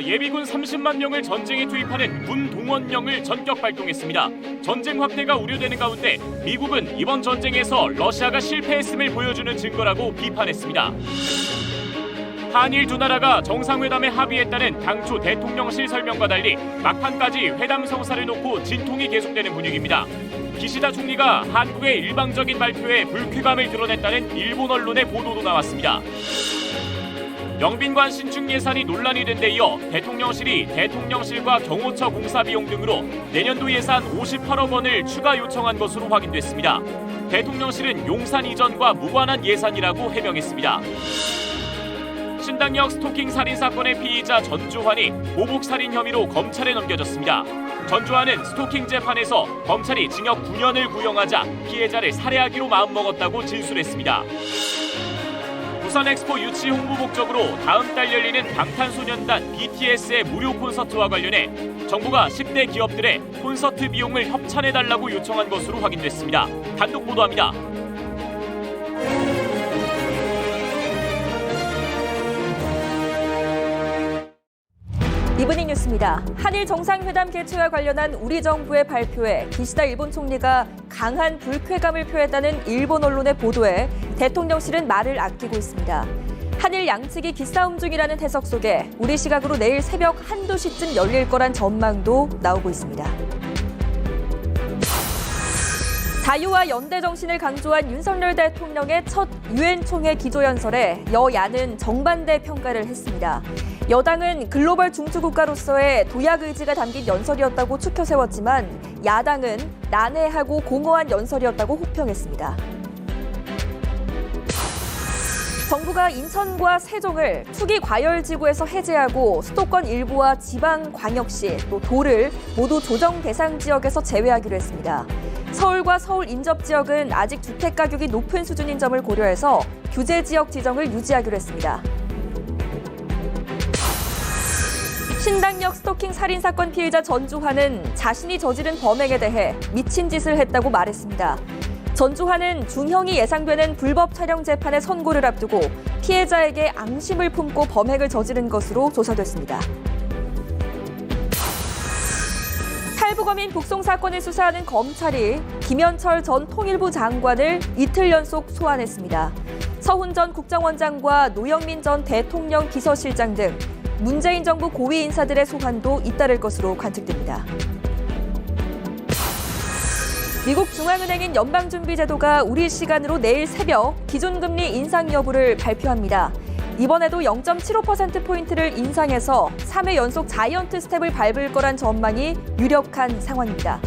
예비군 30만 명을 전쟁에 투입하는 군 동원령을 전격 발동했습니다. 전쟁 확대가 우려되는 가운데 미국은 이번 전쟁에서 러시아가 실패했음을 보여주는 증거라고 비판했습니다. 한일 두 나라가 정상회담에 합의했다는 당초 대통령실 설명과 달리 막판까지 회담 성사를 놓고 진통이 계속되는 분위기입니다. 기시다 총리가 한국의 일방적인 발표에 불쾌감을 드러냈다는 일본 언론의 보도도 나왔습니다. 영빈관 신축 예산이 논란이 된 데 이어 대통령실이 대통령실과 경호처 공사 비용 등으로 내년도 예산 58억 원을 추가 요청한 것으로 확인됐습니다. 대통령실은 용산 이전과 무관한 예산이라고 해명했습니다. 신당역 스토킹 살인 사건의 피의자 전주환이 보복 살인 혐의로 검찰에 넘겨졌습니다. 전주환은 스토킹 재판에서 검찰이 징역 9년을 구형하자 피해자를 살해하기로 마음먹었다고 진술했습니다. 부산 엑스포 유치 홍보 목적으로 다음 달 열리는 방탄소년단 BTS의 무료 콘서트와 관련해 정부가 10대 기업들의 콘서트 비용을 협찬해달라고 요청한 것으로 확인됐습니다. 단독 보도합니다. 이브닝 뉴스입니다. 한일 정상회담 개최와 관련한 우리 정부의 발표에 기시다 일본 총리가 강한 불쾌감을 표했다는 일본 언론의 보도에 대통령실은 말을 아끼고 있습니다. 한일 양측이 기싸움 중이라는 해석 속에 우리 시각으로 내일 새벽 1~2시쯤 열릴 거란 전망도 나오고 있습니다. 자유와 연대 정신을 강조한 윤석열 대통령의 첫 유엔 총회 기조연설에 여야는 정반대 평가를 했습니다. 여당은 글로벌 중추국가로서의 도약 의지가 담긴 연설이었다고 추켜 세웠지만 야당은 난해하고 공허한 연설이었다고 호평했습니다. 정부가 인천과 세종을 투기 과열지구에서 해제하고 수도권 일부와 지방광역시 또 도를 모두 조정 대상 지역에서 제외하기로 했습니다. 서울과 서울 인접 지역은 아직 주택 가격이 높은 수준인 점을 고려해서 규제 지역 지정을 유지하기로 했습니다. 신당역 스토킹 살인 사건 피해자 전주환은 자신이 저지른 범행에 대해 미친 짓을 했다고 말했습니다. 전주환은 중형이 예상되는 불법 촬영 재판의 선고를 앞두고 피해자에게 앙심을 품고 범행을 저지른 것으로 조사됐습니다. 탈북어민 북송 사건을 수사하는 검찰이 김현철 전 통일부 장관을 이틀 연속 소환했습니다. 서훈 전 국정원장과 노영민 전 대통령 비서실장 등 문재인 정부 고위 인사들의 소환도 잇따를 것으로 관측됩니다. 미국 중앙은행인 연방준비제도가 우리 시간으로 내일 새벽 기준금리 인상 여부를 발표합니다. 이번에도 0.75%포인트를 인상해서 3회 연속 자이언트 스텝을 밟을 거란 전망이 유력한 상황입니다.